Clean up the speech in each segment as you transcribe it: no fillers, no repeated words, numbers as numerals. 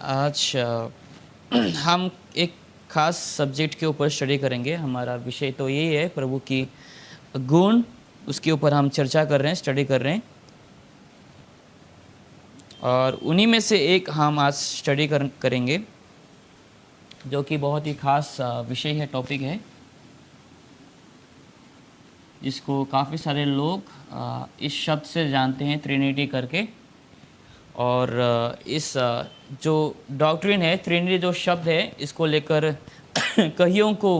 आज हम एक खास सब्जेक्ट के ऊपर स्टडी करेंगे। हमारा विषय तो यही है, प्रभु की गुण, उसके ऊपर हम चर्चा कर रहे हैं, स्टडी कर रहे हैं। और उन्हीं में से एक हम आज स्टडी करेंगे, जो कि बहुत ही खास विषय है, टॉपिक है, जिसको काफ़ी सारे लोग इस शब्द से जानते हैं, ट्रिनिटी करके। और इस जो डॉक्ट्रिन है, ट्रिनिटी जो शब्द है, इसको लेकर कईयों को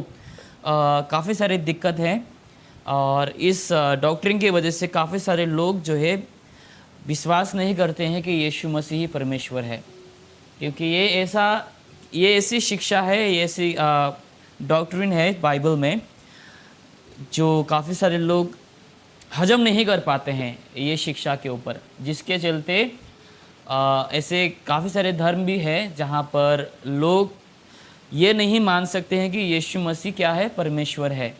काफ़ी सारी दिक्कत है। और इस डॉक्ट्रिन की वजह से काफ़ी सारे लोग जो है विश्वास नहीं करते हैं कि यीशु मसीह ही परमेश्वर है, क्योंकि ये ऐसी शिक्षा है, ये ऐसी डॉक्ट्रिन है बाइबल में, जो काफ़ी सारे लोग हजम नहीं कर पाते हैं ये शिक्षा के ऊपर, जिसके चलते ऐसे काफ़ी सारे धर्म भी हैं जहाँ पर लोग ये नहीं मान सकते हैं कि यीशु मसीह क्या है, परमेश्वर है।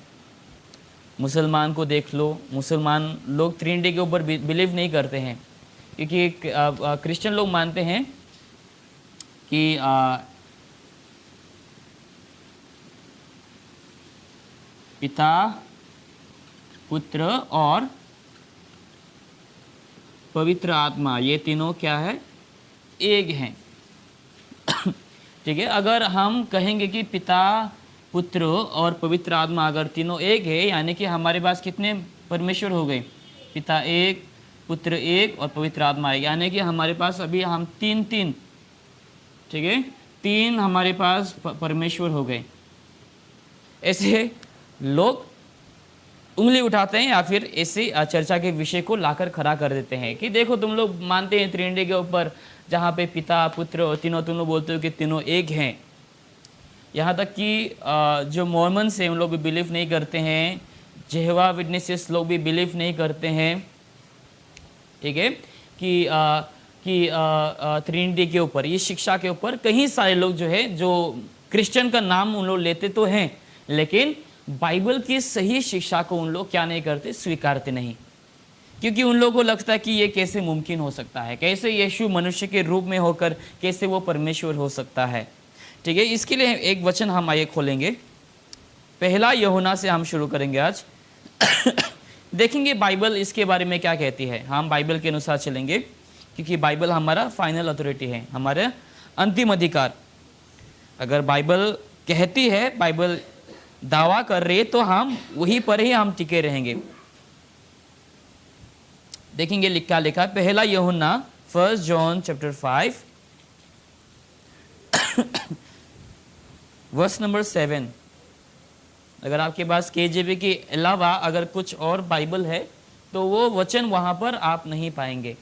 मुसलमान को देख लो, मुसलमान लोग ट्रिनिटी के ऊपर बिलीव नहीं करते हैं, क्योंकि क्रिश्चियन लोग मानते हैं कि पिता, पुत्र और पवित्र आत्मा, ये तीनों क्या है, एक हैं। ठीक है, अगर हम कहेंगे कि पिता, पुत्र और पवित्र आत्मा अगर तीनों एक है, यानी कि हमारे पास कितने परमेश्वर हो गए? पिता एक, पुत्र एक और पवित्र आत्मा एक, यानी कि हमारे पास अभी हम तीन, ठीक है, तीन हमारे पास परमेश्वर हो गए। ऐसे लोग उंगली उठाते हैं या फिर ऐसे चर्चा के विषय को लाकर खड़ा कर देते हैं कि देखो, तुम लोग मानते हैं ट्रिनिटी के ऊपर, जहाँ पे पिता, पुत्र और तीनों, तुम लोग बोलते हो कि तीनों एक हैं। यहाँ तक कि जो मॉर्मन्स हैं उन लोग भी बिलीव नहीं करते हैं, जेहोवा विटनेसेस लोग भी बिलीव नहीं करते हैं, ठीक है, कि ट्रिनिटी के ऊपर, ये शिक्षा के ऊपर कई सारे लोग जो है, जो क्रिश्चियन का नाम उन लोग लेते तो हैं, लेकिन बाइबल की सही शिक्षा को उन लोग क्या नहीं करते, स्वीकारते नहीं, क्योंकि उन लोगों को लगता है कि ये कैसे मुमकिन हो सकता है, कैसे यीशु मनुष्य के रूप में होकर कैसे वो परमेश्वर हो सकता है। ठीक है, इसके लिए एक वचन हम आइए खोलेंगे, पहला यूहन्ना से हम शुरू करेंगे आज। देखेंगे बाइबल इसके बारे में क्या कहती है। हम बाइबल के अनुसार चलेंगे, क्योंकि बाइबल हमारा फाइनल अथॉरिटी है, हमारे अंतिम अधिकार। अगर बाइबल कहती है, बाइबल दावा कर रही है, तो हम वहीं पर ही हम टिके रहेंगे। देखेंगे क्या लिखा है, पहला यूहन्ना 1 जॉन चैप्टर 5 वर्स नंबर 7। अगर आपके पास केजेवी के अलावा अगर कुछ और बाइबल है तो वो वचन वहां पर आप नहीं पाएंगे।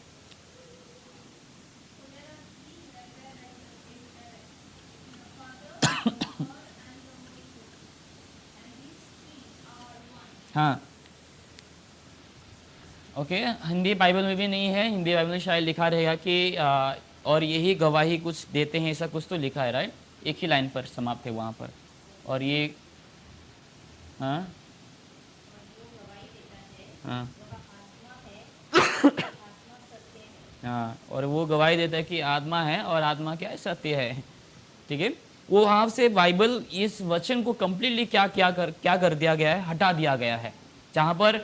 हाँ, ओके, हिंदी बाइबल में भी नहीं है। हिंदी बाइबल में शायद लिखा रहेगा कि और यही गवाही कुछ देते हैं, ऐसा कुछ तो लिखा है, राइट, एक ही लाइन पर समाप्त है वहाँ पर। और ये हाँ हाँ हाँ, और वो गवाही देता है कि आत्मा है, और आत्मा क्या है, सत्य है। ठीक है, वो वहाँ से बाइबल इस वचन को कंप्लीटली क्या कर दिया गया है, हटा दिया गया है, जहाँ पर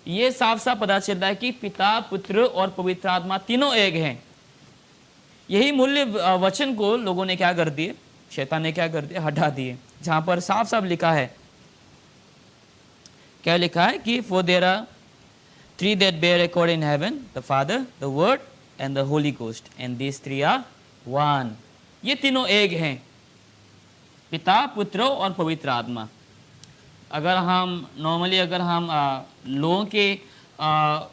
ये साफ साफ पता चलता है कि पिता, पुत्र और पवित्र आत्मा तीनों एक हैं। यही मूल्य वचन को लोगों ने क्या कर दिए, शैतान ने क्या कर दिया, हटा दिए, जहाँ पर साफ साफ लिखा है, क्या लिखा है कि for there are three that bear record in heaven, the Father, the Word and the Holy Ghost, and these three are one. ये तीनों एक हैं, पिता, पुत्र और पवित्र आत्मा। अगर हम नॉर्मली अगर हम लोगों के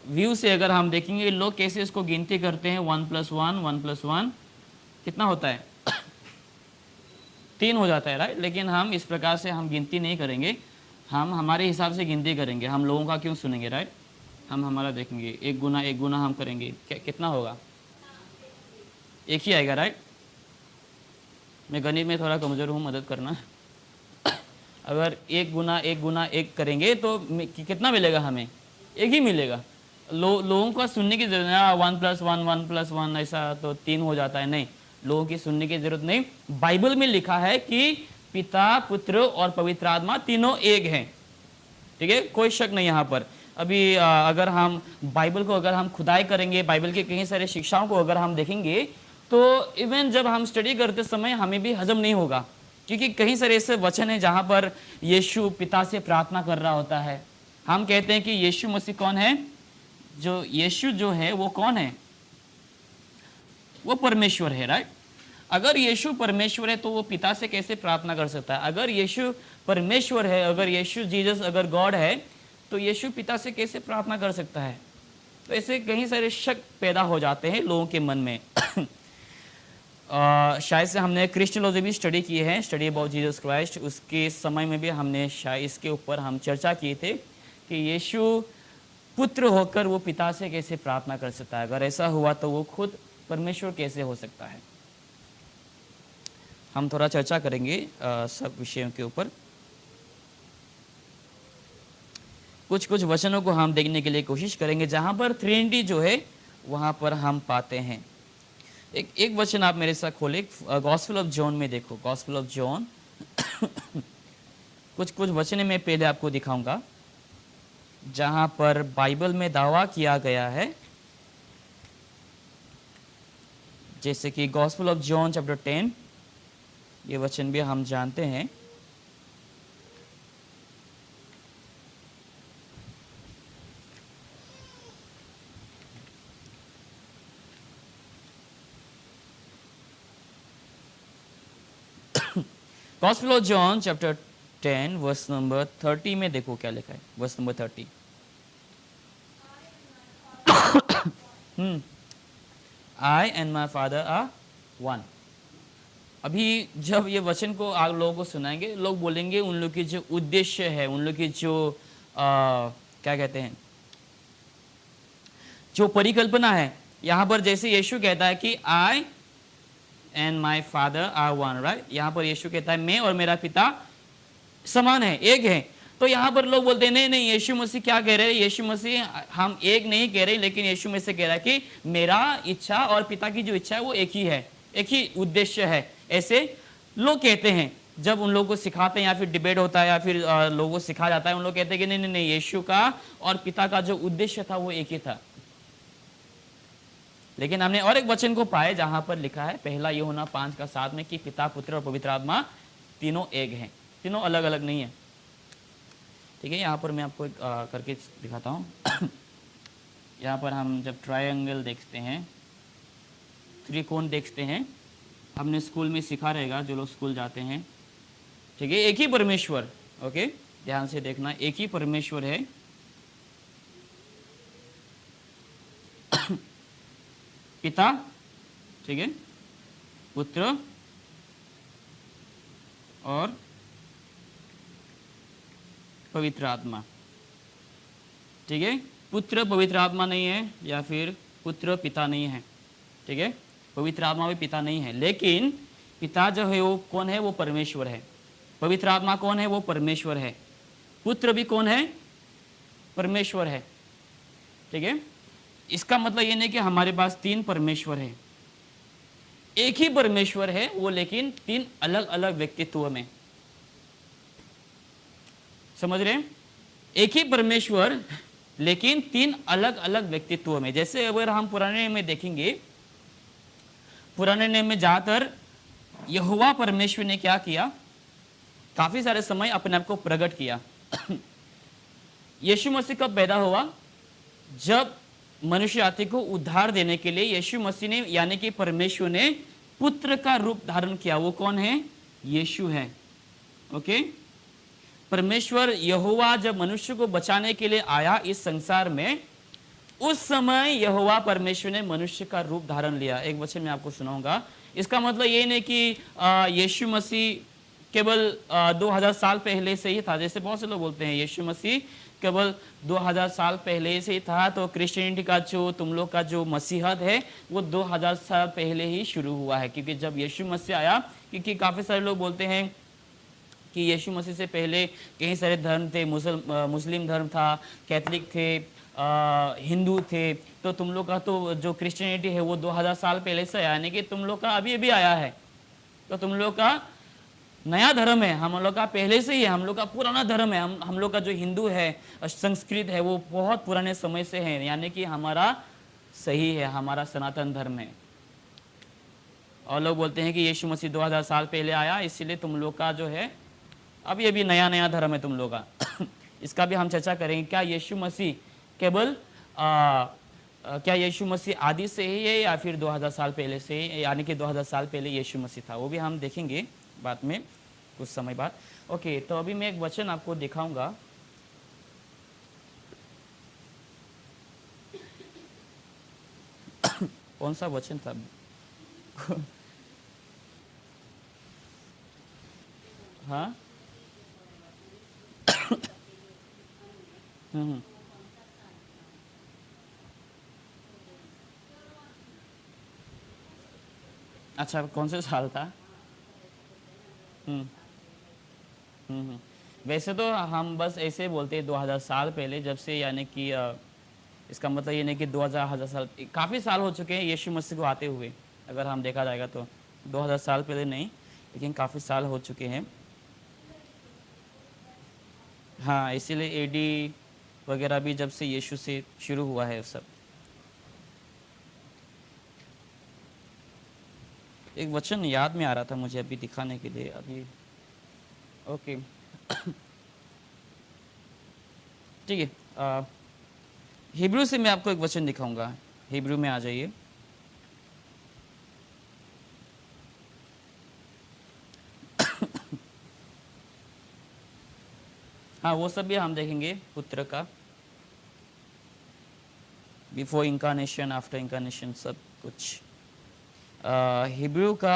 व्यू से अगर हम देखेंगे, लोग कैसे इसको गिनती करते हैं, 1 + 1 1 + 1 कितना होता है, 3 हो जाता है, राइट। लेकिन हम इस प्रकार से हम गिनती नहीं करेंगे, हम हमारे हिसाब से गिनती करेंगे। हम लोगों का क्यों सुनेंगे, राइट। हम हमारा देखेंगे, एक गुना हम करेंगे, कितना होगा, एक ही आएगा, राइट। मैं गणित में थोड़ा कमज़ोर हूँ, मदद करना। अगर एक गुना एक करेंगे तो कितना मिलेगा, हमें एक ही मिलेगा। लोगों को सुनने की जरूरत है, 1 + 1 1 + 1 ऐसा तो 3 हो जाता है, नहीं, लोगों की सुनने की जरूरत नहीं। बाइबल में लिखा है कि पिता, पुत्र और पवित्र आत्मा तीनों एक हैं। ठीक है, कोई शक नहीं यहाँ पर। अभी अगर हम बाइबल को अगर हम खुदाई करेंगे, बाइबल के कई सारे शिक्षाओं को अगर हम देखेंगे, तो इवन जब हम स्टडी करते समय हमें भी हजम नहीं होगा, क्योंकि कई सारे ऐसे वचन हैं जहाँ पर यीशु पिता से प्रार्थना कर रहा होता है। हम कहते हैं कि यीशु मसीह कौन है? जो यीशु जो है वो कौन है? वो परमेश्वर है, राइट? अगर यीशु परमेश्वर है तो वो पिता से कैसे प्रार्थना कर सकता है? अगर यीशु परमेश्वर है, अगर यीशु जीसस अगर गॉड है, तो यीशु पिता से कैसे प्रार्थना कर सकता है? तो ऐसे कई सारे शक पैदा हो जाते हैं लोगों के मन में। शायद से हमने क्रिश्चियनोलॉजी भी स्टडी की है, स्टडी अबाउट जीसस क्राइस्ट। उसके समय में भी हमने शायद इसके ऊपर हम चर्चा किए थे कि यीशु पुत्र होकर वो पिता से कैसे प्रार्थना कर सकता है। अगर ऐसा हुआ तो वो खुद परमेश्वर कैसे हो सकता है? हम थोड़ा चर्चा करेंगे सब विषयों के ऊपर। कुछ कुछ वचनों को हम देखने के लिए कोशिश करेंगे जहां पर ट्रिनिटी जो है वहां पर हम पाते हैं। एक वचन आप मेरे साथ खोले, गॉस्पेल ऑफ जॉन में देखो, गॉस्पेल ऑफ जॉन। कुछ कुछ वचन मैं पहले आपको दिखाऊंगा जहां पर बाइबल में दावा किया गया है, जैसे कि गॉस्पेल ऑफ जॉन चैप्टर 10, ये वचन भी हम जानते हैं। Gospel of John chapter 10 verse number 30 में देखो क्या लिखा है, verse number 30। I and my father are one. अभी जब ये वचन को आप लोगों को सुनाएंगे, लोग बोलेंगे उन लोग की जो उद्देश्य है, उन लोग की जो क्या कहते हैं, जो परिकल्पना है, यहाँ पर जैसे यीशु कहता है कि I and my father are one, right? यहाँ पर यीशु कहता है मैं और मेरा पिता समान है, एक है। तो यहाँ पर लोग बोलते हैं नहीं नहीं, यीशु मसीह क्या कह रहे हैं? यीशु मसीह हम एक नहीं कह रहे, लेकिन यीशु मसीह कह रहा है कि मेरा इच्छा और पिता की जो इच्छा है वो एक ही है, एक ही उद्देश्य है। ऐसे लोग कहते हैं जब उन लोगों को सिखाते हैं या फिर डिबेट होता है या फिर लोगों को सिखाया जाता है, उन लोग कहते हैं कि नहीं नहीं नहीं, यीशु का और पिता का जो उद्देश्य था वो एक ही था। लेकिन हमने और एक वचन को पाए जहां पर लिखा है पहला यूहन्ना 5:7 में कि पिता, पुत्र और पवित्र आत्मा तीनों एक हैं, तीनों अलग अलग नहीं है। ठीक है, यहाँ पर मैं आपको करके दिखाता हूँ। यहाँ पर हम जब ट्रायंगल देखते हैं, त्रिकोण देखते हैं, हमने स्कूल में सिखा रहेगा जो लोग स्कूल जाते हैं। ठीक है, एक ही परमेश्वर, ओके, ध्यान से देखना, एक ही परमेश्वर है। पिता, ठीक है, पुत्र और पवित्र आत्मा। ठीक है, पुत्र पवित्र आत्मा नहीं है, या फिर पुत्र पिता नहीं है। ठीक है, पवित्र आत्मा भी पिता नहीं है, लेकिन पिता जो है वो कौन है? वो परमेश्वर है। पवित्र आत्मा कौन है? वो परमेश्वर है। पुत्र भी कौन है? परमेश्वर है। ठीक है, इसका मतलब ये नहीं कि हमारे पास तीन परमेश्वर है, एक ही परमेश्वर है वो, लेकिन तीन अलग अलग व्यक्तित्व में। समझ रहे हैं? एक ही परमेश्वर लेकिन तीन अलग अलग व्यक्तित्व में। जैसे अगर हम पुराने नियम में देखेंगे, पुराने नियम में ज्यादातर यहोवा परमेश्वर ने क्या किया? काफी सारे समय अपने आप को प्रकट किया। यीशु मसीह कब पैदा हुआ? जब मनुष्य जाति को उद्धार देने के लिए यीशु मसीह ने, यानी कि परमेश्वर ने पुत्र का रूप धारण किया। वो कौन है? यीशु है। ओके, परमेश्वर यहोवा जब मनुष्य को बचाने के लिए आया इस संसार में, उस समय यहोवा परमेश्वर ने मनुष्य का रूप धारण लिया। एक वचन मैं आपको सुनाऊंगा। इसका मतलब ये नहीं कि यीशु मसीह केवल 2000 साल पहले से ही था, जैसे बहुत से लोग बोलते हैं यीशु मसीह केवल 2000 साल पहले से ही था, तो क्रिश्चियनिटी का जो तुम लोग का जो मसीहत है वो 2000 साल पहले ही शुरू हुआ है। क्योंकि जब यीशु मसीह आया, क्योंकि काफ़ी सारे लोग बोलते हैं कि यीशु मसीह से पहले कई सारे धर्म थे, मुस्लिम धर्म था, कैथलिक थे, हिंदू थे, तो तुम लोग का तो जो क्रिश्चियनिटी है वो 2000 साल पहले से, यानी कि तुम लोग का अभी अभी आया है, तो तुम लोग का नया धर्म है, हम लोग का पहले से ही है, हम लोग का पुराना धर्म है। हम लोग का जो हिंदू है, संस्कृत है, वो बहुत पुराने समय से है, यानी कि हमारा सही है, हमारा सनातन धर्म है। और लोग बोलते हैं कि यीशु मसीह 2000 साल पहले आया, इसीलिए तुम लोग का जो है अभी अभी नया नया धर्म है तुम लोग का। इसका भी हम चर्चा करेंगे, क्या यीशु मसीह केवल क्या यीशु मसीह आदि से ही है या फिर 2000 साल पहले से, यानी कि 2000 साल पहले यीशु मसीह था, वो भी हम देखेंगे बाद में कुछ समय बाद। ओके, तो अभी मैं एक वचन आपको दिखाऊंगा। कौन सा वचन था? हाँ, हम्म, अच्छा, कौन से साल था? हम्म, वैसे तो हम बस ऐसे बोलते हैं 2000 साल पहले, जब से, यानी कि इसका मतलब ये नहीं कि 2000 साल, काफ़ी साल हो चुके हैं यीशु मसीह को आते हुए, अगर हम देखा जाएगा तो 2000 साल पहले नहीं, लेकिन काफ़ी साल हो चुके हैं। हाँ, इसीलिए एडी वगैरह भी जब से यीशु से शुरू हुआ है सब। एक वचन याद में आ रहा था मुझे अभी दिखाने के लिए अभी। ओके, ठीक है, हिब्रू से मैं आपको एक वचन दिखाऊंगा। हिब्रू में आ जाइए। हाँ, वो सब भी हम देखेंगे, पुत्र का, बिफोर इंकारनेशन, आफ्टर इंकारनेशन, सब कुछ। हिब्रू का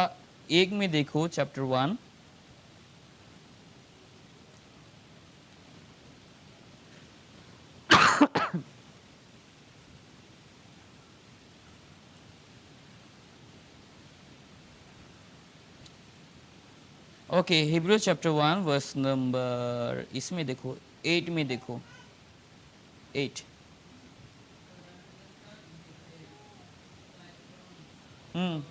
1 में देखो, chapter 1। Okay, Hebrew chapter 1 verse number, इसमें देखो 8 में देखो, 8। हम्म,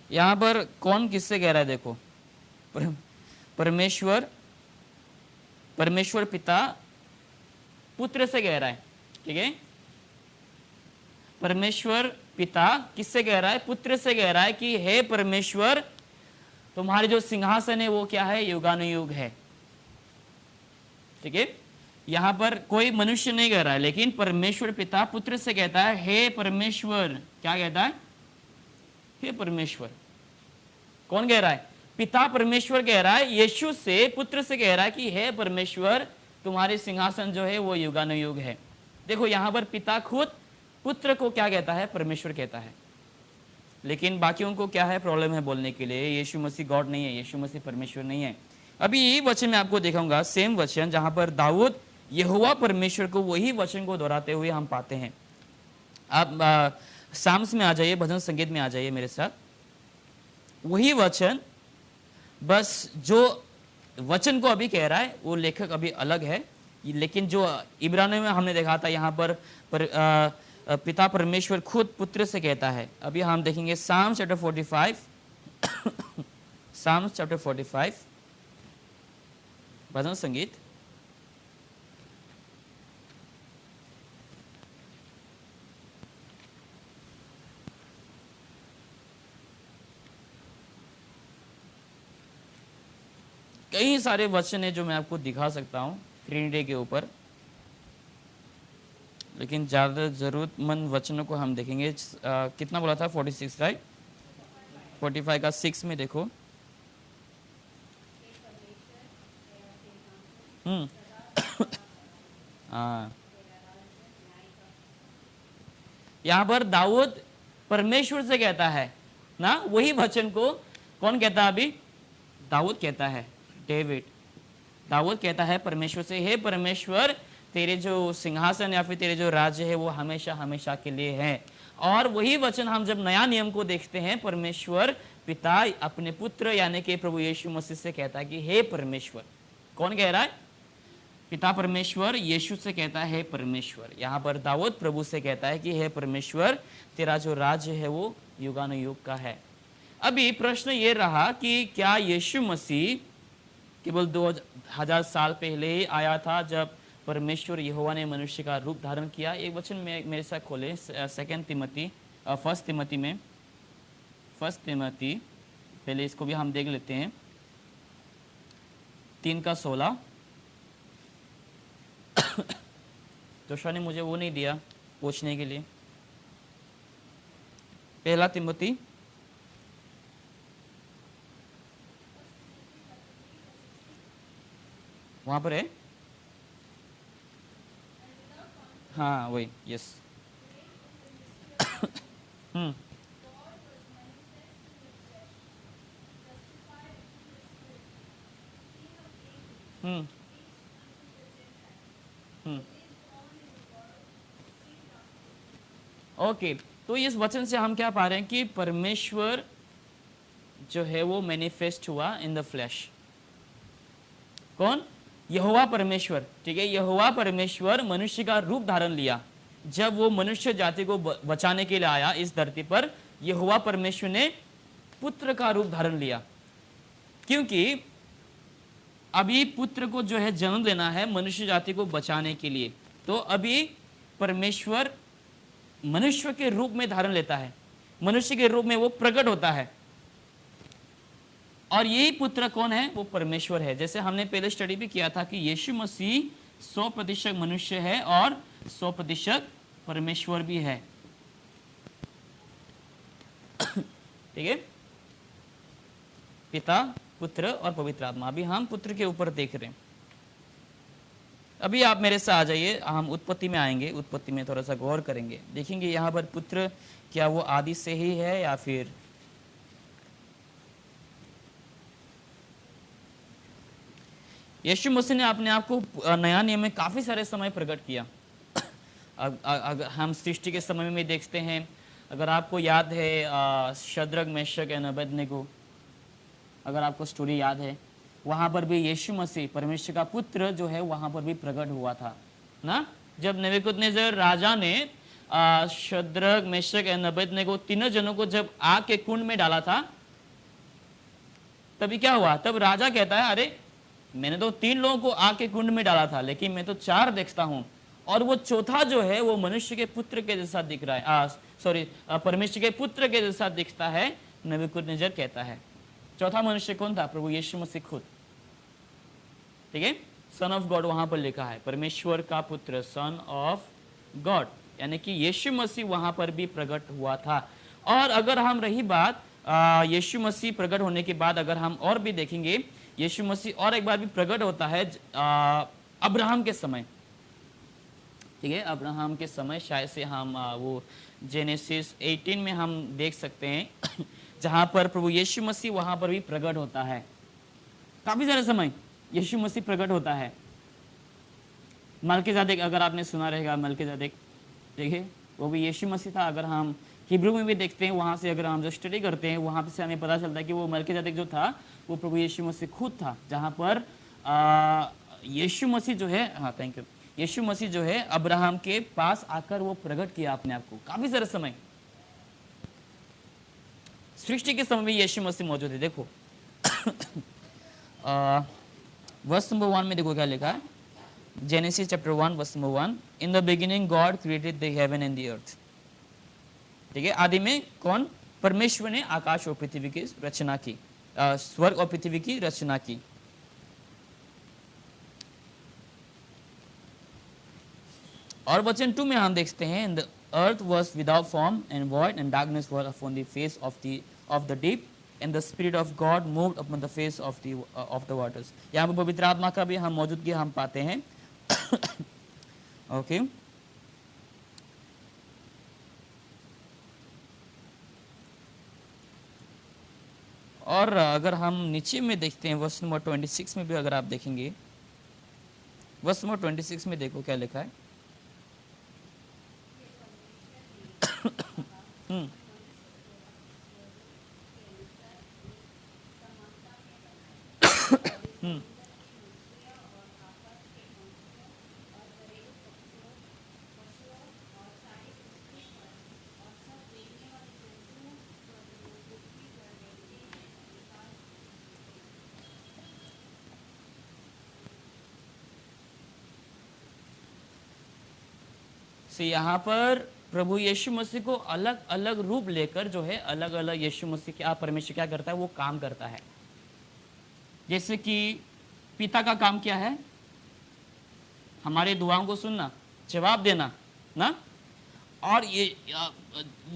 यहाँ पर कौन किससे कह रहा है देखो, पर, परमेश्वर, परमेश्वर पिता पुत्र से कह रहा है, ठीक है। परमेश्वर पिता किससे कह रहा है? पुत्र से कह रहा है कि हे परमेश्वर, तुम्हारे जो सिंहासन है वो क्या है? युगानुयुग है, ठीक है। यहां पर कोई मनुष्य नहीं कह रहा है, लेकिन परमेश्वर पिता पुत्र से कहता है हे परमेश्वर। क्या कहता है? हे परमेश्वर। कौन कह रहा है? पिता परमेश्वर कह रहा है यीशु से, पुत्र से कह रहा है कि हे परमेश्वर, तुम्हारे सिंहासन जो है वो युगानुयुग है। देखो यहां पर पिता खुद पुत्र को क्या कहता है? परमेश्वर कहता है। लेकिन बाकियों को क्या है? प्रॉब्लम है बोलने के लिए यीशु मसीह गॉड नहीं है, यीशु मसीह परमेश्वर नहीं है। अभी यही वचन मैं आपको दिखाऊंगा, सेम वचन, जहां पर दाऊद यहोवा परमेश्वर को, वही वचन को दोहराते हुए हम पाते हैं। आप साम्स में आ जाइए, भजन संगीत में आ जाइए मेरे साथ। वही वचन, बस जो वचन को अभी कह रहा है वो लेखक अभी अलग है, लेकिन जो इब्रानी में हमने देखा था यहाँ पर, पिता परमेश्वर खुद पुत्र से कहता है। अभी हम देखेंगे साम्स चैप्टर 45। साम्स चैप्टर 45, भजन संगीत। कई सारे वचन है जो मैं आपको दिखा सकता हूँ ट्रिनिटी के ऊपर, लेकिन ज़्यादा ज़रूरतमंद वचनों को हम देखेंगे। कितना बोला था? 46, राइट? 45 का 6 में देखो। हाँ, यहाँ पर दाऊद परमेश्वर से कहता है ना, वही वचन को कौन कहता है? अभी दाऊद कहता है, डेविड। दाऊद कहता है परमेश्वर से, हे परमेश्वर, तेरे जो सिंहासन या फिर तेरे जो राज्य है वो हमेशा हमेशा के लिए है। और वही वचन हम जब नया नियम को देखते हैं, परमेश्वर पिता अपने पुत्र यानी कि प्रभु यीशु मसीह से कहता है कि हे परमेश्वर। कौन कह रहा है? पिता परमेश्वर यीशु से कहता है हे परमेश्वर। यहाँ पर दाऊद प्रभु से कहता है कि हे परमेश्वर, तेरा जो राज्य है वो युगानुयुग का है। अभी प्रश्न ये रहा कि क्या यीशु मसीह केवल 2000 साल पहले ही आया था जब परमेश्वर यहोवा ने मनुष्य का रूप धारण किया? एक वचन में मेरे साथ खोले, फर्स्ट तिमोथी, पहले इसको भी हम देख लेते हैं, 3:16। जोशा ने मुझे वो नहीं दिया पूछने के लिए। पहला तिमोथी वहां पर है, हाँ वही, यस। हम्म हम्म हम्म ओके, तो इस वचन से हम क्या पा रहे हैं कि परमेश्वर जो है वो मैनिफेस्ट हुआ इन द फ्लैश। कौन? यहोवा परमेश्वर। ठीक है, यहोवा परमेश्वर मनुष्य का रूप धारण लिया। जब वो मनुष्य जाति को बचाने के लिए आया इस धरती पर, यहोवा परमेश्वर ने पुत्र का रूप धारण लिया, क्योंकि अभी पुत्र को जो है जन्म देना है मनुष्य जाति को बचाने के लिए। तो अभी परमेश्वर मनुष्य के रूप में धारण लेता है, मनुष्य के रूप में वो प्रकट होता है, और यही पुत्र कौन है? वो परमेश्वर है। जैसे हमने पहले स्टडी भी किया था कि यीशु मसीह 100% मनुष्य है और 100% परमेश्वर भी है। ठीक है, पिता, पुत्र और पवित्र आत्मा। अभी हम पुत्र के ऊपर देख रहे हैं। अभी आप मेरे साथ आ जाइए, हम उत्पत्ति में आएंगे, उत्पत्ति में थोड़ा सा गौर करेंगे, देखेंगे यहाँ पर पुत्र क्या वो आदि से ही है या फिर यीशु मसीह ने अपने आप को नया नियम में काफी सारे समय प्रकट किया। अगर हम सृष्टि के समय में देखते हैं, अगर आपको याद है शद्रक, मेशक एंड अबेदनेगो, अगर आपको स्टोरी याद है, वहां पर भी यीशु मसीह परमेश्वर का पुत्र जो है वहां पर भी प्रकट हुआ था ना। जब नेबूकदनेस्सर राजा ने शद्रक, मेशक एंड अबेदनेगो तीनों जनों को जब आग के कुंड में डाला था, तभी क्या हुआ? तब राजा कहता है, अरे मैंने तो 3 लोगों को आग के कुंड में डाला था, लेकिन मैं तो 4 देखता हूं, और वो चौथा जो है वो मनुष्य के पुत्र के जैसा दिख रहा है, परमेश्वर के पुत्र के जैसा दिखता है, नेबूकदनेस्सर कहता है। चौथा मनुष्य कौन था? प्रभु यीशु मसीह खुद। ठीक है, सन ऑफ गॉड वहां पर लिखा है, परमेश्वर का पुत्र, सन ऑफ गॉड, यानी कि यीशु मसीह वहां पर भी प्रकट हुआ था। और अगर हम रही बात यीशु मसीह प्रकट होने के बाद, अगर हम और भी देखेंगे, यीशु मसीह और एक बार भी प्रकट होता है अब्राहम के समय। ठीक है, अब्राहम के समय, शायद से हम वो जेनेसिस 18 में हम देख सकते हैं जहां पर प्रभु यीशु मसीह वहां पर भी प्रकट होता है। काफी सारे समय यीशु मसीह प्रकट होता है। मलकीज़ेदेक, अगर आपने सुना रहेगा मलकीज़ेदेक, देखिए वो भी यीशु मसीह था। अगर हम हिब्रू में भी देखते हैं, वहां से अगर हम जो स्टडी करते हैं, वहां से हमें पता चलता है कि वो मलकीज़ेदेक जो था वो प्रभु यीशु मसीह खुद था, जहां पर यीशु मसीह जो है, हाँ थैंक यू, यीशु मसीह जो है अब्राहम के पास आकर वो प्रकट किया अपने आप को। काफी सारे समय सृष्टि के समय में यीशु मसीह मौजूद है। देखो वर्स नंबर 1 में देखो क्या लिखा है, Genesis chapter 1 verse number 1, in the beginning God created the heaven and the earth. ठीक है, आदि में कौन? परमेश्वर ने आकाश और पृथ्वी की रचना की, स्वर्ग और पृथ्वी की रचना की। और वचन 2 में हम देखते हैं, in the earth was without form and void and darkness was upon the face of the deep and the spirit of God moved upon the face of the waters. यहाँ पर पवित्र आत्मा का भी हम मौजूदगी हम पाते हैं। ओके और अगर हम नीचे में देखते हैं वर्स नंबर 26 में भी, अगर आप देखेंगे वर्स नंबर 26 में देखो क्या लिखा है। हम्म। यहाँ पर प्रभु यीशु मसीह को अलग अलग रूप लेकर जो है अलग अलग यीशु मसीह क्या परमेश्वर क्या करता है वो काम करता है। जैसे कि पिता का काम क्या है? हमारे दुआओं को सुनना, जवाब देना ना। और ये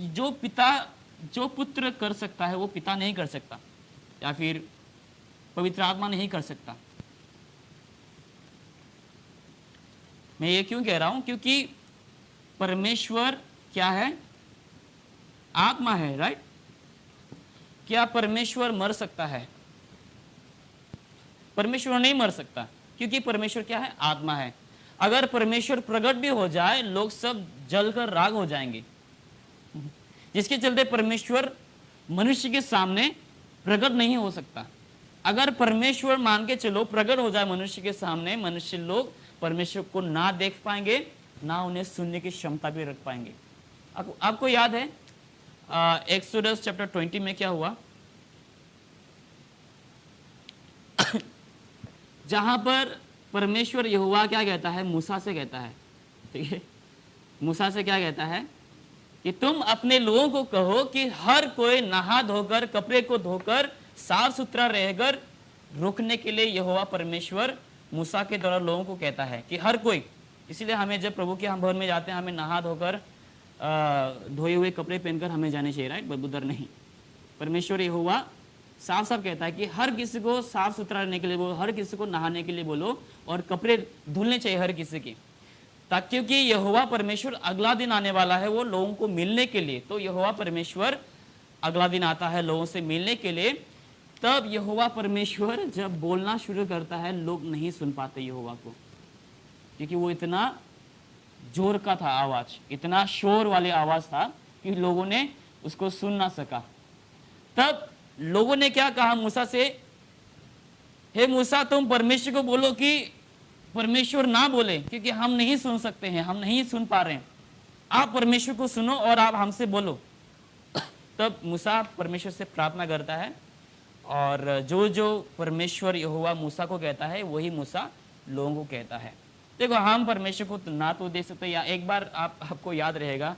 जो पिता जो पुत्र कर सकता है वो पिता नहीं कर सकता, या फिर पवित्र आत्मा नहीं कर सकता। मैं ये क्यों कह रहा हूं? क्योंकि परमेश्वर क्या है? आत्मा है, राइट? क्या परमेश्वर मर सकता है? परमेश्वर नहीं मर सकता, क्योंकि परमेश्वर क्या है? आत्मा है। अगर परमेश्वर प्रकट भी हो जाए, लोग सब जलकर राख हो जाएंगे, जिसके चलते परमेश्वर मनुष्य के सामने प्रकट नहीं हो सकता। अगर परमेश्वर मान के चलो प्रकट हो जाए मनुष्य के सामने, मनुष्य लोग परमेश्वर को ना देख पाएंगे, ना उन्हें सुनने की क्षमता भी रख पाएंगे। आपको याद है एक्सोडस चैप्टर 20 में क्या हुआ? जहां पर परमेश्वर यहोवा क्या कहता है? मूसा से कहता है, ठीक है? मूसा से क्या कहता है कि तुम अपने लोगों को कहो कि हर कोई नहा धोकर कपड़े को धोकर साफ सुथरा रहकर रुकने के लिए यहोवा परमेश्वर मूसा के द्वारा लोगों को कहता है कि हर कोई। इसीलिए हमें जब प्रभु के हम भवन में जाते हैं, हमें नहा धोकर धोए हुए कपड़े पहनकर हमें जाने चाहिए, राइट? बदबूदार नहीं। परमेश्वर यहोवा साफ साफ कहता है कि हर किसी को साफ सुथरा रहने के लिए बोलो, हर किसी को नहाने के लिए बोलो, और कपड़े धुलने चाहिए हर किसी के, ताकि क्योंकि यहोवा परमेश्वर अगला दिन आने वाला है वो लोगों को मिलने के लिए। तो यहोवा परमेश्वर अगला दिन आता है लोगों से मिलने के लिए। तब यहोवा परमेश्वर जब बोलना शुरू करता है, लोग नहीं सुन पाते यहोवा को, क्योंकि वो इतना जोर का था आवाज, इतना शोर वाले आवाज था कि लोगों ने उसको सुन ना सका। तब लोगों ने क्या कहा मूसा से? हे मूसा, तुम परमेश्वर को बोलो कि परमेश्वर ना बोले, क्योंकि हम नहीं सुन सकते हैं, हम नहीं सुन पा रहे हैं। आप परमेश्वर को सुनो और आप हमसे बोलो। तब मूसा परमेश्वर से प्रार्थना करता है, और जो जो परमेश्वर यहोवा मूसा को कहता है वही मूसा लोगों को कहता है। देखो, हम परमेश्वर को ना तो दे सकते, या एक बार आपको याद रहेगा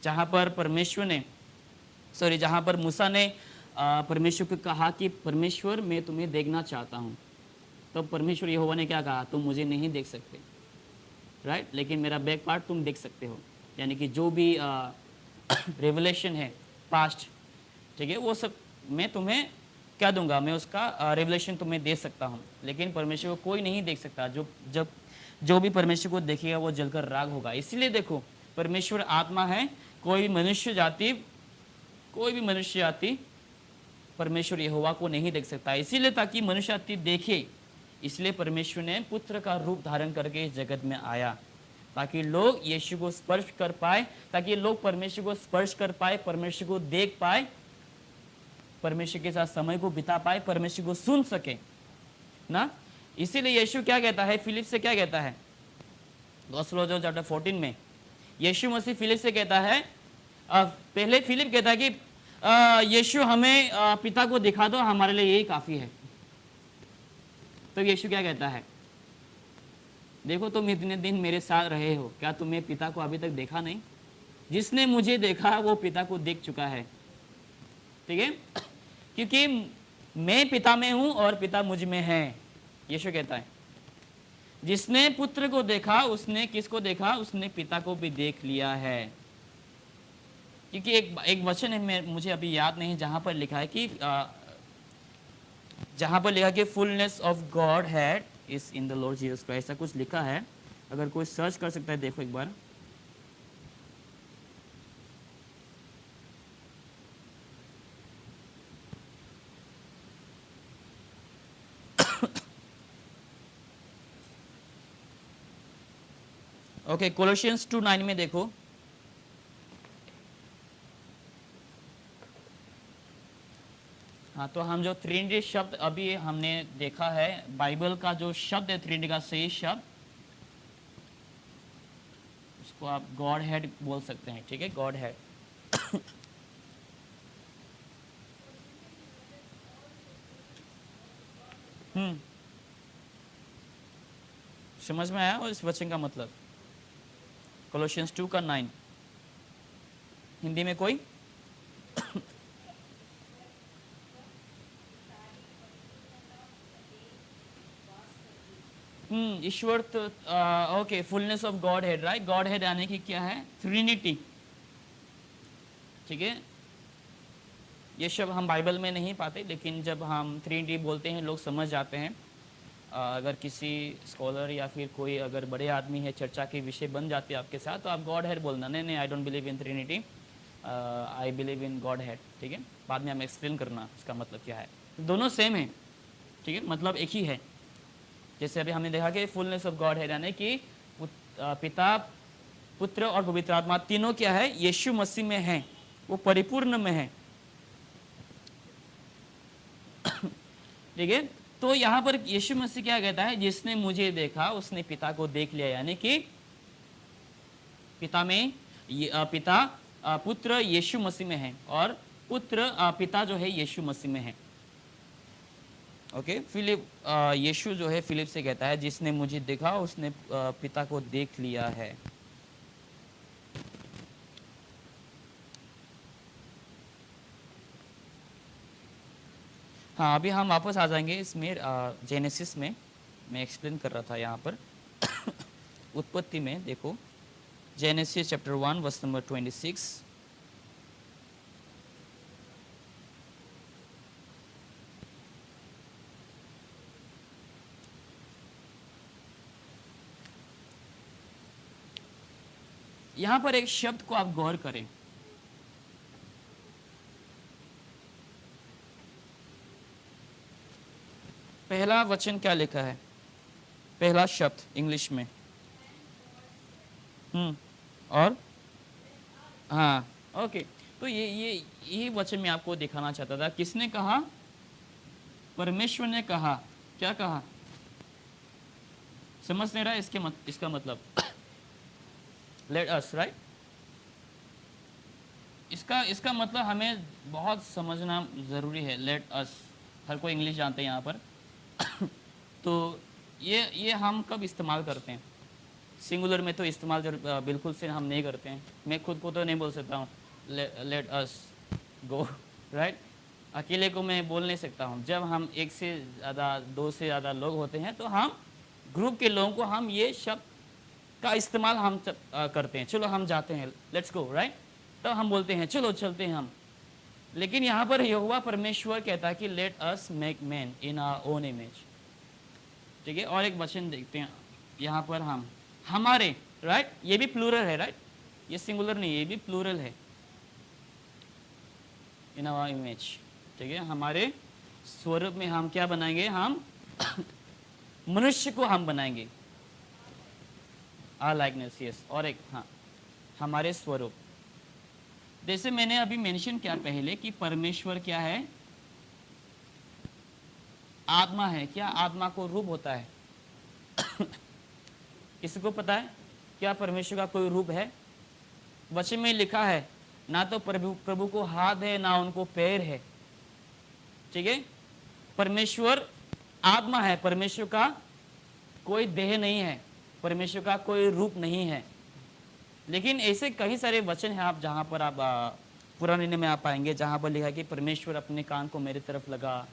जहां पर परमेश्वर ने जहां पर मूसा ने परमेश्वर को कहा कि परमेश्वर मैं तुम्हें देखना चाहता हूं, तो परमेश्वर यहोवा ने क्या कहा? तुम मुझे नहीं देख सकते, राइट? लेकिन मेरा बैक पार्ट तुम देख सकते हो। यानी कि जो भी रेवलेशन है पास्ट, ठीक है, वो सब मैं तुम्हें क्या दूंगा? मैं उसका रेवलेशन तुम्हें दे सकता हूँ। लेकिन परमेश्वर को कोई नहीं देख सकता। जो भी परमेश्वर को देखेगा वो जलकर राख होगा। इसीलिए देखो, परमेश्वर आत्मा है। कोई भी मनुष्य जाति परमेश्वर यहोवा को नहीं देख सकता। इसीलिए ताकि मनुष्य जाति देखे, इसलिए परमेश्वर ने पुत्र का रूप धारण करके इस जगत में आया, ताकि लोग यीशु को स्पर्श कर पाए, ताकि लोग परमेश्वर को स्पर्श कर पाए, परमेश्वर को देख पाए, परमेश्वर के साथ समय को बिता पाए, परमेश्वर को सुन सके ना। इसीलिए यीशु क्या कहता है? फिलिप से क्या कहता है? गॉस्पेल ऑफ जॉन चैप्टर 14 में यीशु मसीह फिलिप से कहता है, पहले फिलिप कहता है कि यीशु हमें पिता को दिखा दो, हमारे लिए यही काफी है। तो यीशु क्या कहता है? देखो, तुम इतने दिन मेरे साथ रहे हो, क्या तुमने पिता को अभी तक देखा नहीं? जिसने मुझे देखा वो पिता को देख चुका है, ठीक है? क्योंकि मैं पिता में हूं और पिता मुझ में है, यीशु कहता है। जिसने पुत्र को देखा उसने किसको देखा? उसने पिता को भी देख लिया है। क्योंकि एक वचन है, मुझे अभी याद नहीं, जहां पर लिखा है कि fullness of God had is in the Lord Jesus Christ, ऐसा कुछ लिखा है। अगर कोई सर्च कर सकता है, देखो एक बार। ओके, कोलोसियंस 2:9 में देखो, हाँ, तो हम जो ट्रिनिटी शब्द अभी हमने देखा है, बाइबल का जो शब्द है ट्रिनिटी का सही शब्द, उसको आप गॉड हेड बोल सकते हैं। ठीक है, गॉड हेड। हम्म, समझ में आया और इस वचन का मतलब? कोलोसियंस 2:9 हिंदी में कोई? ईश्वर तो okay, fullness of God head, right. God head यानी कि क्या है? ट्रिनिटी। ठीक है, ये शब्द हम बाइबल में नहीं पाते, लेकिन जब हम ट्रिनिटी बोलते हैं लोग समझ जाते हैं। अगर किसी स्कॉलर या फिर कोई अगर बड़े आदमी है, चर्चा के विषय बन जाते हैं आपके साथ, तो आप गॉड हेड बोलना, नहीं नहीं I don't believe in Trinity, I believe in God head. ठीक है, बाद में हमें एक्सप्लेन करना इसका मतलब क्या है। दोनों सेम है, ठीक है, मतलब एक ही है। जैसे अभी हमने देखा कि फुलनेस ऑफ गॉड है, यानी कि पिता, पुत्र और पवित्र आत्मा तीनों क्या है? यीशु मसीह में है, वो परिपूर्ण में है। ठीक है, तो यहाँ पर यीशु मसीह क्या कहता है? जिसने मुझे देखा उसने पिता को देख लिया, यानी कि पिता में पिता पुत्र यीशु मसीह में है, और पुत्र पिता जो है यीशु मसीह में है। ओके, फिलिप यीशु जो है फिलिप से कहता है जिसने मुझे देखा उसने पिता को देख लिया है। हाँ, अभी हम वापस आ जाएंगे इसमें जेनेसिस में। मैं एक्सप्लेन कर रहा था यहाँ पर उत्पत्ति में देखो, जेनेसिस चैप्टर 1 वर्स नंबर 26। यहाँ पर एक शब्द को आप गौर करें। पहला वचन क्या लिखा है? पहला शब्द इंग्लिश में। और हाँ, ओके, तो ये वचन मैं आपको दिखाना चाहता था। किसने कहा? परमेश्वर ने कहा। क्या कहा? समझ नहीं रहा इसका मतलब? Let us, right. इसका मतलब हमें बहुत समझना जरूरी है। लेट अस, हर कोई इंग्लिश जानते हैं यहाँ पर। तो ये हम कब इस्तेमाल करते हैं? सिंगुलर में तो इस्तेमाल बिल्कुल से हम नहीं करते हैं। मैं खुद को तो नहीं बोल सकता हूँ लेट अस गो, राइट। अकेले को मैं बोल नहीं सकता हूँ। जब हम एक से ज़्यादा, दो से ज़्यादा लोग होते हैं, तो हम ग्रुप के लोगों को हम ये शब्द का इस्तेमाल हम करते हैं। चलो हम जाते हैं, लेट्स गो, राइट। तब हम बोलते हैं चलो चलते हैं हम। लेकिन यहाँ पर यहोवा परमेश्वर कहता है कि let us make man in our own image. ठीक है, और एक वचन देखते हैं यहाँ पर, हम हमारे, राइट। ये भी प्लूरल है, राइट। ये सिंगुलर नहीं, ये भी प्लूरल है। इन आवर इमेज, ठीक है, हमारे स्वरूप में हम क्या बनाएंगे? हम मनुष्य को हम बनाएंगे। Our likeness, yes. और एक, हाँ, हमारे स्वरूप। जैसे मैंने अभी मेंशन किया पहले कि परमेश्वर क्या है? आत्मा है। क्या आत्मा को रूप होता है? किसी को पता है क्या परमेश्वर का कोई रूप है? वचन में लिखा है, ना तो प्रभु को हाथ है, ना उनको पैर है। ठीक है, परमेश्वर आत्मा है, परमेश्वर का कोई देह नहीं है, परमेश्वर का कोई रूप नहीं है। लेकिन ऐसे कई सारे वचन हैं आप जहाँ पर आप पुराने नियम में आप पाएंगे, जहाँ पर लिखा है कि परमेश्वर अपने कान को मेरी तरफ लगा,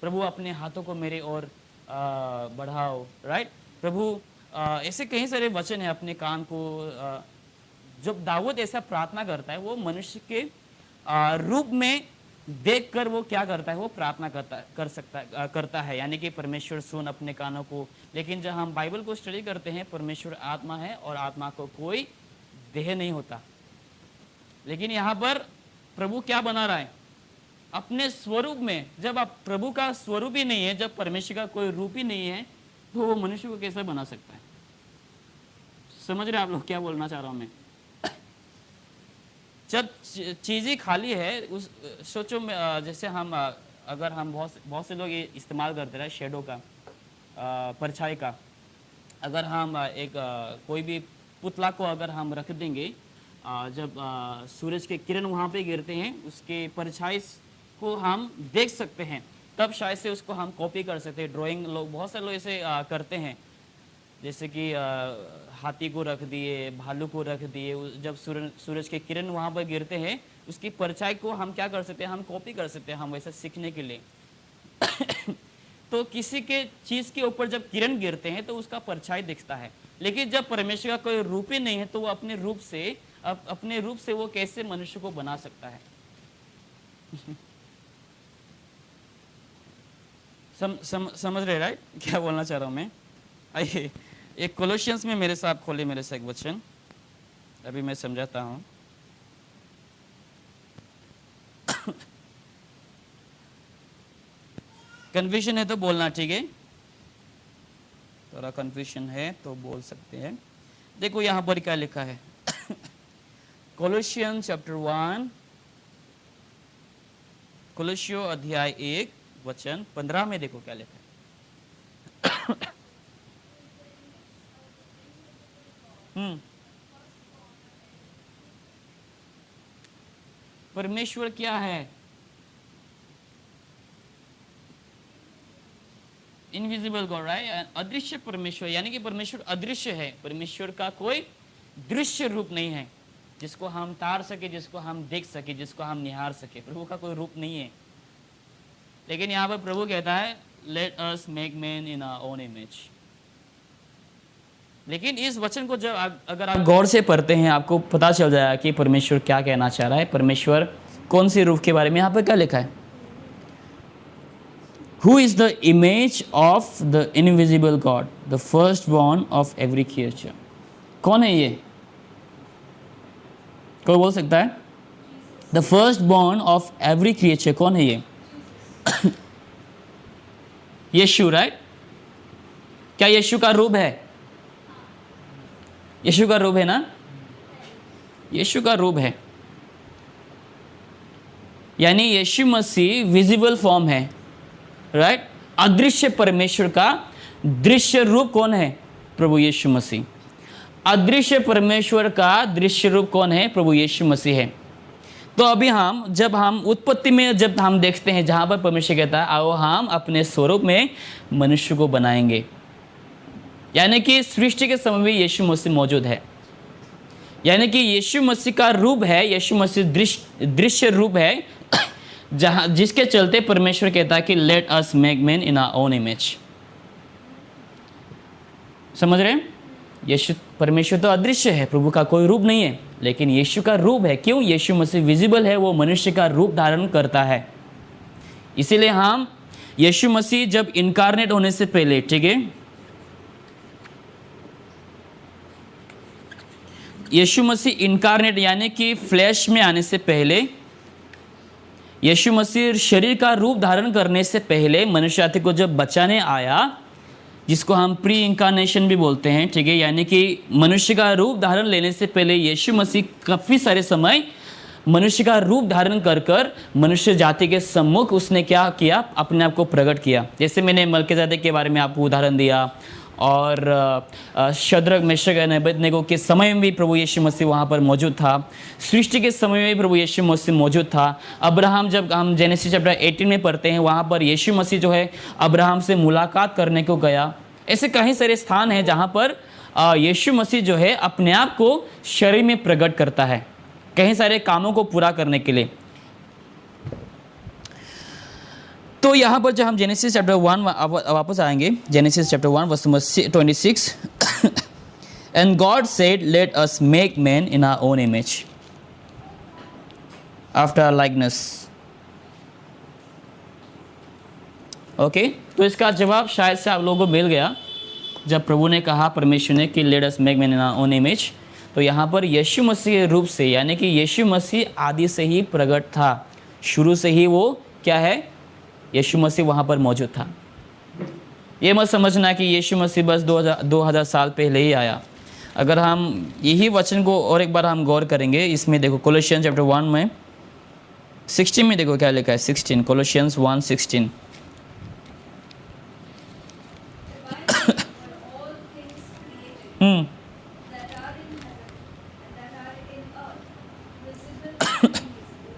प्रभु अपने हाथों को मेरे ओर बढ़ाओ, राइट। प्रभु ऐसे कई सारे वचन हैं, अपने कान को जब दाऊद ऐसा प्रार्थना करता है, वो मनुष्य के रूप में देखकर वो क्या करता है? वो प्रार्थना करता है, यानी कि परमेश्वर सुन अपने कानों को। लेकिन जब हम बाइबल को स्टडी करते हैं, परमेश्वर आत्मा है और आत्मा को कोई देह नहीं होता। लेकिन यहाँ पर प्रभु क्या बना रहा है? अपने स्वरूप में। जब आप प्रभु का स्वरूप ही नहीं है, जब परमेश्वर का कोई रूप ही नहीं है, तो वो मनुष्य को कैसे बना सकता है? समझ रहे आप लोग क्या बोलना चाह रहा हूं मैं? जब चीजें खाली है, उस सोचो जैसे हम अगर हम बहुत से लोग ये इस्तेमाल करते हैं शेडो का, परछाई का। अगर हम कोई भी पुतला को अगर हम रख देंगे, जब सूरज के किरण वहाँ पे गिरते हैं, उसके परछाई को हम देख सकते हैं, तब शायद से उसको हम कॉपी कर सकते हैं। ड्राइंग लोग, बहुत सारे लोग ऐसे करते हैं, जैसे कि हाथी को रख दिए, भालू को रख दिए, जब सूरज के किरण वहाँ पर गिरते हैं, उसकी परछाई को हम क्या कर सकते हैं, हम कॉपी कर सकते हैं, हम वैसा सीखने के लिए। तो किसी के चीज़ के ऊपर जब किरण गिरते हैं तो उसका परछाई दिखता है, लेकिन जब परमेश्वर का कोई रूप ही नहीं है तो वो अपने रूप से वो कैसे मनुष्य को बना सकता है? समझ रहे राइट क्या बोलना चाह रहा हूँ मैं? आइए एक कोलोसियंस में मेरे साथ खोले, मेरे से एक वचन अभी मैं समझाता हूँ। कन्फ्यूजन है तो बोलना, ठीक है? थोड़ा कन्फ्यूजन है तो बोल सकते हैं। देखो यहाँ पर क्या लिखा है। कोलोसियंस चैप्टर 1, कोलोसियो अध्याय 1 वचन 15 में देखो क्या लिखा है। परमेश्वर क्या है? Invisible God, right? अदृश्य परमेश्वर, यानी कि परमेश्वर अदृश्य है। परमेश्वर का कोई दृश्य रूप नहीं है जिसको हम तार सके, जिसको हम देख सके, जिसको हम निहार सके। प्रभु का कोई रूप नहीं है। लेकिन यहाँ पर प्रभु कहता है let us make man in our own image. लेकिन इस वचन को जब अगर आप गौर से पढ़ते हैं, आपको पता चल जाएगा कि परमेश्वर क्या कहना चाह रहा है। परमेश्वर कौन सी रूप के बारे में यहाँ पर क्या लिखा है? Who is the image of the invisible God, the firstborn of every creature? कौन है ये? कोई बोल सकता है? The firstborn of every creature, कौन है ये? यीशु, राइट? क्या यीशु का रूप है? यीशु का रूप है ना? यीशु का रूप है, यानी यीशु मसीह विजिबल फॉर्म है, राइट? अदृश्य परमेश्वर का दृश्य रूप कौन है? प्रभु यीशु मसीह। अदृश्य परमेश्वर का दृश्य रूप कौन है? प्रभु यीशु मसीह है। तो अभी जब हम उत्पत्ति में जब हम देखते हैं, जहाँ पर परमेश्वर कहता है आओ हम अपने स्वरूप में मनुष्य को बनाएंगे, यानी कि सृष्टि के समय में यीशु मसीह मौजूद है, यानी कि यीशु मसीह का रूप है, यीशु मसीह दृश्य रूप है, जिसके चलते परमेश्वर कहता है कि let us make man in our own image. समझ रहे हैं? यीशु परमेश्वर तो अदृश्य है, प्रभु का कोई रूप नहीं है, लेकिन यीशु का रूप है। क्यों? यीशु मसीह विजिबल है, वो मनुष्य का रूप धारण करता है। इसीलिए यीशु मसीह जब इनकारनेट होने से पहले, ठीक है, यीशु मसीह इनकारनेट यानी कि फ्लैश में आने से पहले, यीशु मसीह शरीर का रूप धारण करने से पहले मनुष्य जाति को जब बचाने आया, जिसको हम प्री इंकारनेशन भी बोलते हैं, ठीक है, यानी कि मनुष्य का रूप धारण लेने से पहले यीशु मसीह काफ़ी सारे समय मनुष्य का रूप धारण कर मनुष्य जाति के सम्मुख उसने क्या किया? अपने आप को प्रकट किया। जैसे मैंने मलकीसेदेक के बारे में आपको उदाहरण दिया, और शद्रक मेशक अबेदनगो के समय में भी प्रभु यीशु मसीह वहाँ पर मौजूद था। सृष्टि के समय में भी प्रभु यीशु मसीह मौजूद था। अब्राहम, जब हम जेनेसिस चैप्टर 18 में पढ़ते हैं, वहाँ पर यीशु मसीह जो है अब्राहम से मुलाकात करने को गया। ऐसे कई सारे स्थान हैं जहाँ पर यीशु मसीह जो है अपने आप को शरीर में प्रकट करता है, कई सारे कामों को पूरा करने के लिए। तो यहाँ पर जब हम जेनेसिस चैप्टर 1 वापस आएंगे, Genesis chapter 1 verse 26, and God said let us make man in our own image after our likeness. Okay, तो इसका जवाब शायद से आप लोगों को मिल गया जब प्रभु ने कहा, परमेश्वर ने, कि let us make man in our own image. तो यहाँ पर यीशु मसीह के रूप से, यानी कि यीशु मसीह आदि से ही प्रकट था, शुरू से ही वो क्या है? यीशु मसीह वहाँ पर मौजूद था। ये मत समझना कि यीशु मसीह बस 2000 साल पहले ही आया। अगर हम यही वचन को और एक बार हम गौर करेंगे, इसमें देखो कोलोसियंस चैप्टर 1 में 16 में देखो क्या लिखा है, 16 Colossians 1:16। Hmm that are in heaven and that are in earth, visible and invisible,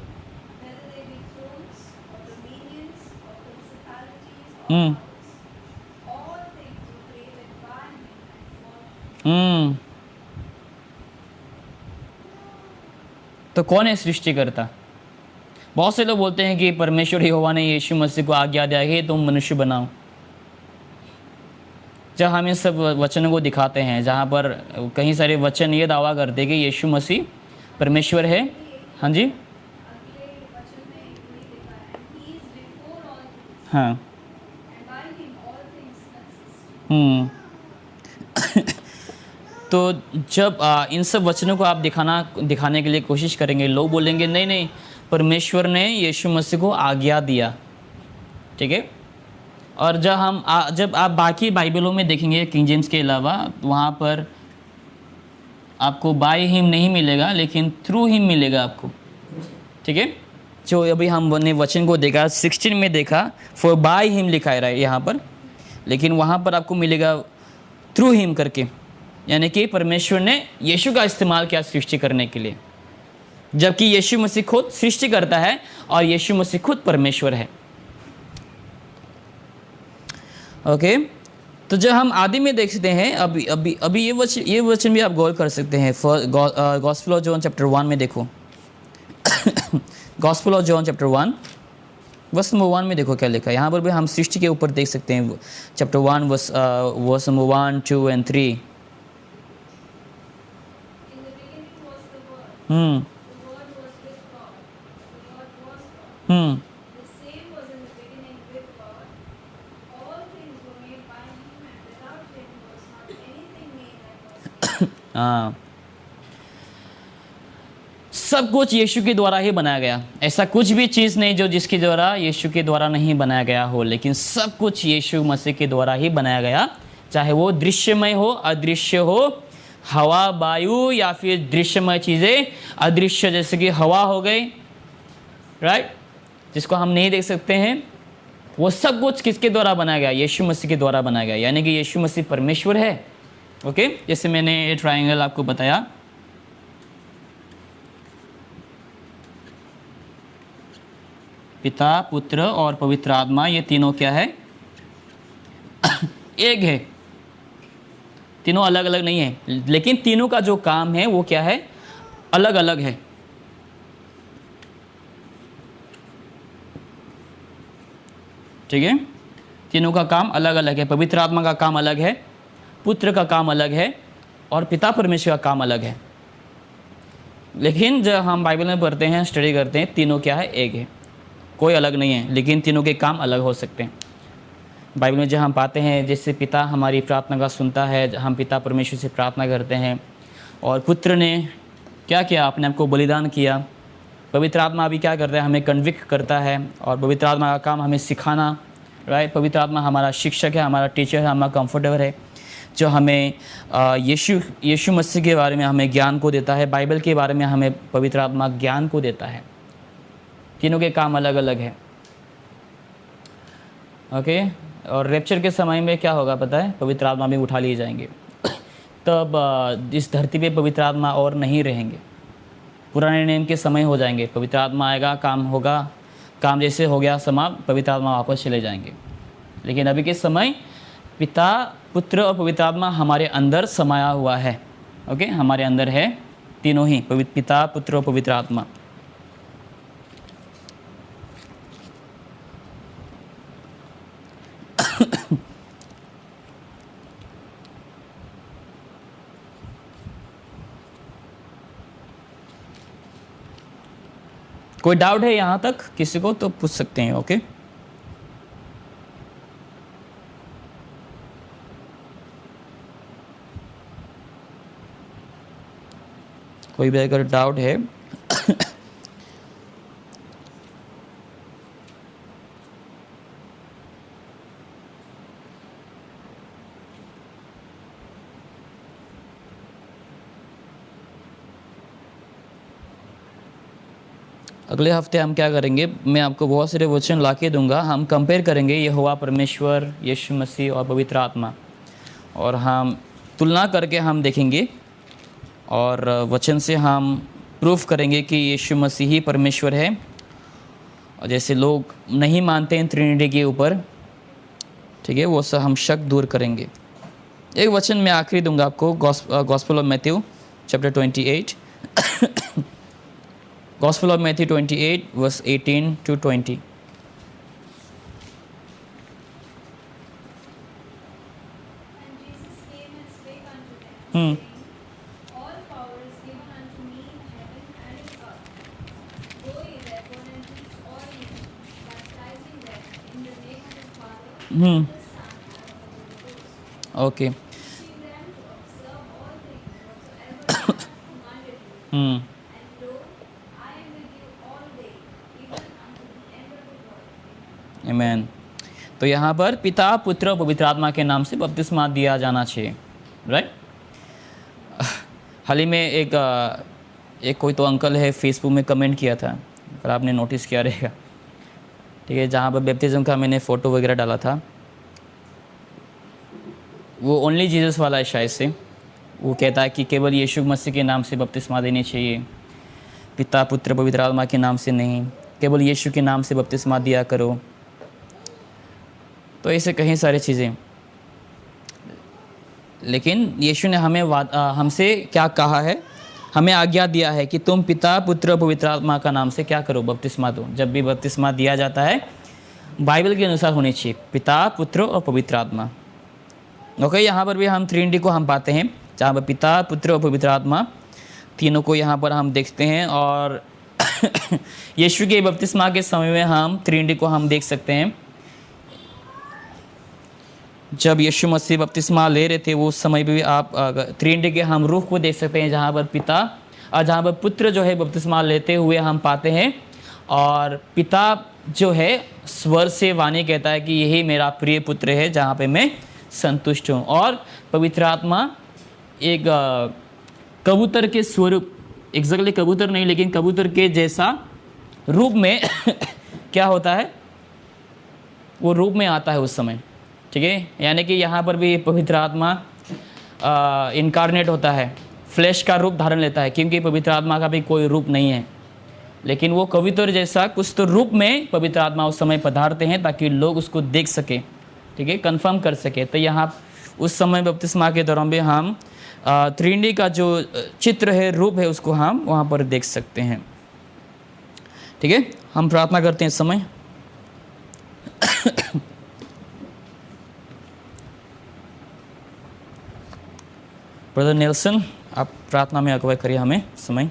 whether they be thrones or dominions or principalities or hmm powers. All things were created by him and for him. हम्म तो कौन है सृष्टिकर्ता? बहुत से लोग बोलते हैं कि परमेश्वर यहोवा ने यीशु मसीह को आज्ञा दिया है तुम मनुष्य बनाओ। जब हम इस सब वचनों को दिखाते हैं, जहाँ पर कई सारे वचन ये दावा करते हैं कि यीशु मसीह परमेश्वर है। हाँ जी, अगले वचन में वही लिखा है, and he is before all things, हाँ, and by him all things consist. तो जब इन सब वचनों को आप दिखाने के लिए कोशिश करेंगे, लोग बोलेंगे नहीं नहीं, परमेश्वर ने यीशु मसीह को आज्ञा दिया, ठीक है। और जब आप बाकी बाइबलों में देखेंगे किंग जेम्स के अलावा, वहाँ पर आपको बाय हिम नहीं मिलेगा, लेकिन थ्रू हिम मिलेगा आपको, ठीक है। जो अभी हमने वचन को देखा 16 में देखा, फॉर बाय हिम लिखा है यहाँ पर, लेकिन वहाँ पर आपको मिलेगा थ्रू हिम करके, यानी कि परमेश्वर ने यीशु का इस्तेमाल किया सृष्टि करने के लिए, जबकि यीशु मसीह खुद सृष्टि करता है और यीशु मसीह खुद परमेश्वर है। ओके, तो जब हम आदि में देखते हैं, अभी ये वचन भी आप गौर कर सकते हैं। गॉस्पेल ऑफ जॉन चैप्टर 1 में देखो gospel of John chapter 1 verse number 1 में देखो क्या लिखा है। यहाँ पर भी हम सृष्टि के ऊपर देख सकते हैं, chapter 1 verse number 1, 2 and 3। In the beginning was the Word. Hmm The Word was with God. The Word was God. Hmm The same was in the beginning with God. All things were made by him, and without him was not anything made that was made. हाँ, सब कुछ यीशु के द्वारा ही बनाया गया। ऐसा कुछ भी चीज़ नहीं जो जिसके द्वारा यीशु के द्वारा नहीं बनाया गया हो, लेकिन सब कुछ यीशु मसीह के द्वारा ही बनाया गया, चाहे वो दृश्यमय हो, अदृश्य हो, हवा, वायु, या फिर दृश्यमय चीज़ें, अदृश्य जैसे कि हवा हो गई, राइट, जिसको हम नहीं देख सकते हैं, वो सब कुछ किसके द्वारा बनाया गया? यीशु मसीह के द्वारा बनाया गया, यानी कि यीशु मसीह परमेश्वर है। ओके, जैसे मैंने ये ट्रायंगल आपको बताया, पिता, पुत्र और पवित्र आत्मा, ये तीनों क्या है? एक है, तीनों अलग अलग नहीं है, लेकिन तीनों का जो काम है वो क्या है? अलग अलग है। ठीक है, तीनों का काम अलग अलग है। पवित्र आत्मा का काम अलग है, पुत्र का काम अलग है, और पिता परमेश्वर का काम अलग है। लेकिन जब हम बाइबल में पढ़ते हैं, स्टडी करते हैं, तीनों क्या है? एक है, कोई अलग नहीं है, लेकिन तीनों के काम अलग हो सकते हैं। बाइबल में जब हम पाते हैं, जैसे पिता हमारी प्रार्थना का सुनता है, हम पिता परमेश्वर से प्रार्थना करते हैं, और पुत्र ने क्या किया? अपने आप को बलिदान किया। पवित्र आत्मा अभी क्या करता है? हमें कन्विक्ट करता है, और पवित्र आत्मा का काम हमें सिखाना, राइट। पवित्र आत्मा हमारा शिक्षक है, हमारा टीचर है, हमारा कंफर्टेबल है, जो हमें यीशु मसीह के बारे में हमें ज्ञान को देता है, बाइबल के बारे में हमें पवित्र आत्मा ज्ञान को देता है। तीनों के काम अलग अलग है। ओके, और रैप्चर के समय में क्या होगा पता है? पवित्र आत्मा भी उठा लिए जाएंगे। तब इस धरती पे पवित्र आत्मा और नहीं रहेंगे, पुराने नियम के समय हो जाएंगे। पवित्र आत्मा आएगा, काम होगा, काम जैसे हो गया समाप्त, पवित्र आत्मा वापस चले जाएंगे। लेकिन अभी के समय पिता, पुत्र और पवित्र आत्मा हमारे अंदर समाया हुआ है। ओके, हमारे अंदर है तीनों ही, पिता, पुत्र और पवित्र आत्मा। कोई डाउट है यहाँ तक किसी को तो पूछ सकते हैं। ओके, कोई भी अगर डाउट है अगले हफ्ते हम क्या करेंगे, मैं आपको बहुत सारे वचन ला के दूँगा, हम कंपेयर करेंगे यहोवा परमेश्वर, यीशु मसीह और पवित्र आत्मा, और हम तुलना करके हम देखेंगे और वचन से हम प्रूफ करेंगे कि यीशु मसीह ही परमेश्वर है। और जैसे लोग नहीं मानते हैं ट्रिनिटी के ऊपर, ठीक है, वो सब हम शक दूर करेंगे। एक वचन मैं आखिरी दूंगा आपको, gospel of Matthew chapter 28, gospel of Matthew 28 verse 18 to 20। And Jesus came and spake unto them, Hmm. saying, All power is given unto me in heaven and in earth. Go ye therefore and teach all nations, baptizing them in the name of the Father, Hmm. the Son, and of the Holy Ghost, okay. teaching them to observe all things whatsoever I have commanded you. Hmm. And lo, I am with you always, even unto the end of the world. आमेन। तो यहाँ पर पिता, पुत्र और पवित्र आत्मा के नाम से बपतिस्मा दिया जाना चाहिए, राइट। हाल ही में एक कोई तो अंकल है फेसबुक में कमेंट किया था, अगर आपने नोटिस किया रहेगा, ठीक है, जहाँ पर बैप्टिज्म का मैंने फ़ोटो वगैरह डाला था, वो ओनली जीसस वाला है शायद से। वो कहता है कि केवल यीशु मसीह के नाम से बपतिस्मा देनी चाहिए, पिता, पुत्र, पवित्र आत्मा के नाम से नहीं, केवल यीशु के नाम से बपतिस्मा दिया करो। तो ऐसे कई सारी चीज़ें, लेकिन यीशु ने हमें हमसे क्या कहा है, हमें आज्ञा दिया है कि तुम पिता, पुत्र और पवित्र आत्मा का नाम से क्या करो, बपतिस्मा दो। जब भी बपतिस्मा दिया जाता है बाइबल के अनुसार होनी चाहिए, पिता, पुत्र और पवित्र आत्मा। ओके, यहाँ पर भी हम ट्रिनिटी को हम पाते हैं, जहाँ पर पिता, पुत्र और पवित्र आत्मा तीनों को यहाँ पर हम देखते हैं। और यीशु के बपतिस्मा के समय में हम ट्रिनिटी को हम देख सकते हैं। जब यीशु मसीह बपतिस्मा ले रहे थे वो समय भी आप ट्रिनिटी के हम रूह को देख सकते हैं, जहाँ पर पिता और जहाँ पर पुत्र जो है बपतिस्मा लेते हुए हम पाते हैं, और पिता जो है स्वर से वाणी कहता है कि यही मेरा प्रिय पुत्र है जहाँ पे मैं संतुष्ट हूँ। और पवित्र आत्मा एक कबूतर के स्वरूप, एग्जैक्टली कबूतर नहीं लेकिन कबूतर के जैसा रूप में क्या होता है, वो रूप में आता है उस समय, ठीक है। यानी कि यहाँ पर भी पवित्र आत्मा इनकारनेट होता है, फ्लैश का रूप धारण लेता है, क्योंकि पवित्र आत्मा का भी कोई रूप नहीं है, लेकिन वो कबूतर जैसा कुछ तो रूप में पवित्र आत्मा उस समय पधारते हैं ताकि लोग उसको देख सके, ठीक है, कंफर्म कर सके। तो यहाँ उस समय बपतिस्मा के दौरान भी हम ट्रिनिटी का जो चित्र है, रूप है, उसको हम वहाँ पर देख सकते हैं, ठीक है। हम प्रार्थना करते हैं इस समय। ब्रदर नेल्सन, आप प्रार्थना में अगुवाई करिए हमें समय।